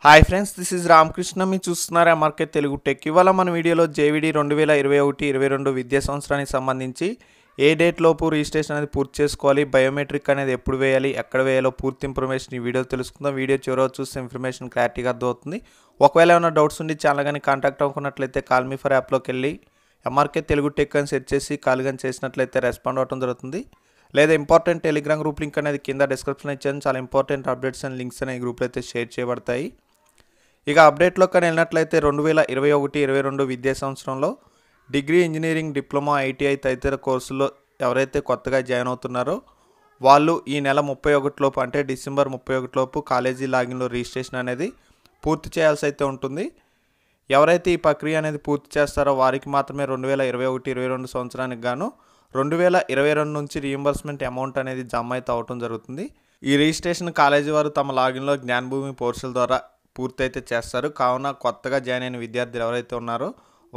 Hi friends, this is Ramakrishna. మీరు చూస్తున్నారు MRK Telugu tech. ఇవాళ మన వీడియోలో జేవిడి 2021-22 విద్యా సంవత్సరానికి సంబంధించి ఏ డేట్ లోపు రిజిస్ట్రేషన్ అనేది పూర్తి చేసుకోవాలి, బయోమెట్రిక్ అనేది ఎప్పుడు వేయాలి, ఎక్కడ వేయాలో పూర్తి ఇన్ఫర్మేషన్ ఈ వీడియో తెలుసుకుందాం. వీడియో చివరిలో చూస్తే ఇన్ఫర్మేషన్ క్లారిటీగా అర్థమవుతుంది. ఒకవేళ ఏమైనా డౌట్స్ ఉండి ఛానల్ కానీ కాంటాక్ట్ అవ్వకున్నట్లయితే కాల్ మీ ఫర్ యాప్లోకి వెళ్ళి ఎంఆర్కే తెలుగు టెక్ అని సెర్చ్ చేసి కాల్ కానీ చేసినట్లయితే రెస్పాండ్ అవ్వడం జరుగుతుంది. లేదా ఇంపార్టెంట్ టెలిగ్రామ్ గ్రూప్ లింక్ అనేది కింద డిస్క్రిప్షన్లో ఇచ్చాను. చాలా ఇంపార్టెంట్ అప్డేట్స్ అండ్ లింక్స్ అనేవి గ్రూప్లో అయితే షేర్ చేయబడతాయి. ఇక అప్డేట్లో కానీ వెళ్ళినట్లయితే 2021-22 విద్యా సంవత్సరంలో డిగ్రీ, ఇంజనీరింగ్, డిప్లొమా, ఐటీఐ తదితర కోర్సుల్లో ఎవరైతే కొత్తగా జాయిన్ అవుతున్నారో వాళ్ళు ఈ నెల 31 లోపు అంటే డిసెంబర్ 31 లోపు కాలేజీ లాగిన్లో రిజిస్ట్రేషన్ అనేది పూర్తి చేయాల్సి అయితే ఉంటుంది. ఎవరైతే ఈ ప్రక్రియ అనేది పూర్తి చేస్తారో వారికి మాత్రమే 2021-22 సంవత్సరానికి గాను 2022 నుంచి రీయింబర్స్మెంట్ అమౌంట్ అనేది జమ అయితే అవటం జరుగుతుంది. ఈ రిజిస్ట్రేషన్ కాలేజీ వారు తమ లాగిన్లో జ్ఞానభూమి పోర్టల్ ద్వారా పూర్తయితే చేస్తారు. కావున కొత్తగా జాయిన్ అయిన విద్యార్థులు ఎవరైతే ఉన్నారో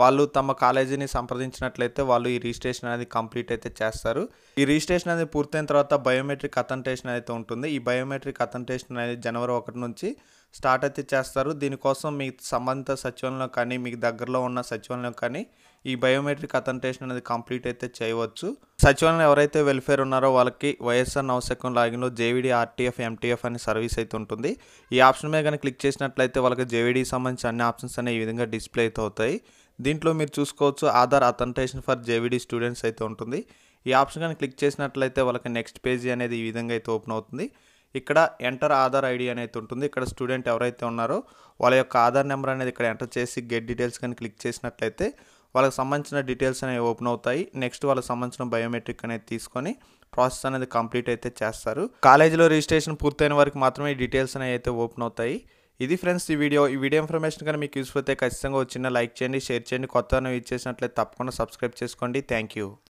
వాళ్ళు తమ కాలేజీని సంప్రదించినట్లయితే వాళ్ళు ఈ రిజిస్ట్రేషన్ అనేది కంప్లీట్ అయితే చేస్తారు. ఈ రిజిస్ట్రేషన్ అనేది పూర్తయిన తర్వాత బయోమెట్రిక్ అథెంటికేషన్ అయితే ఉంటుంది. ఈ బయోమెట్రిక్ అథెంటికేషన్ అనేది జనవరి 1 నుంచి స్టార్ట్ అయితే చేస్తారు. దీనికోసం మీ సంబంధిత సచివాలయంలో కానీ మీకు దగ్గరలో ఉన్న సచివాలయంలో కానీ ఈ బయోమెట్రిక్ అథెంటికేషన్ అనేది కంప్లీట్ అయితే చేయవచ్చు. సచివాలయం ఎవరైతే వెల్ఫేర్ ఉన్నారో వాళ్ళకి వైఎస్ఆర్ నవశకం లాగిన్లో జేవిడి ఆర్టీఎఫ్ ఎంటీఎఫ్ అనే సర్వీస్ అయితే ఉంటుంది. ఈ ఆప్షన్ మీద కానీ క్లిక్ చేసినట్లయితే వాళ్ళకి జేవిడికి సంబంధించిన అన్ని ఆప్షన్స్ అనేవి ఈ విధంగా డిస్ప్లే అయితే అవుతాయి. దీంట్లో మీరు చూసుకోవచ్చు Aadhaar authentication for JVD students అయితే ఉంటుంది. ఈ ఆప్షన్ కానీ క్లిక్ చేసినట్లయితే వాళ్ళకి నెక్స్ట్ పేజీ అనేది ఈ విధంగా అయితే ఓపెన్ అవుతుంది. ఇక్కడ ఎంటర్ ఆధార్ ఐడి అనేది ఉంటుంది. ఇక్కడ స్టూడెంట్ ఎవరైతే ఉన్నారో వాళ్ళ యొక్క ఆధార్ నెంబర్ అనేది ఇక్కడ ఎంటర్ చేసి గెట్ డీటెయిల్స్ కానీ క్లిక్ చేసినట్లయితే వాళ్ళకి సంబంధించిన డీటెయిల్స్ అనేవి ఓపెన్ అవుతాయి. నెక్స్ట్ వాళ్ళకి సంబంధించిన బయోమెట్రిక్ అనేది తీసుకొని ప్రాసెస్ అనేది కంప్లీట్ అయితే చేస్తారు. కాలేజీలో రిజిస్ట్రేషన్ పూర్తయిన వారికి మాత్రమే ఈ డీటెయిల్స్ అనేవి అయితే ఓపెన్ అవుతాయి. ఇది ఫ్రెండ్స్ ఈ వీడియో ఇన్ఫర్మేషన్ కానీ మీకు యూస్ఫుల్ అయితే ఖచ్చితంగా చిన్న లైక్ చేయండి, షేర్ చేయండి. కొత్త యూజ్ చేసినట్లయితే తప్పకుండా సబ్స్క్రైబ్ చేసుకోండి. Thank you.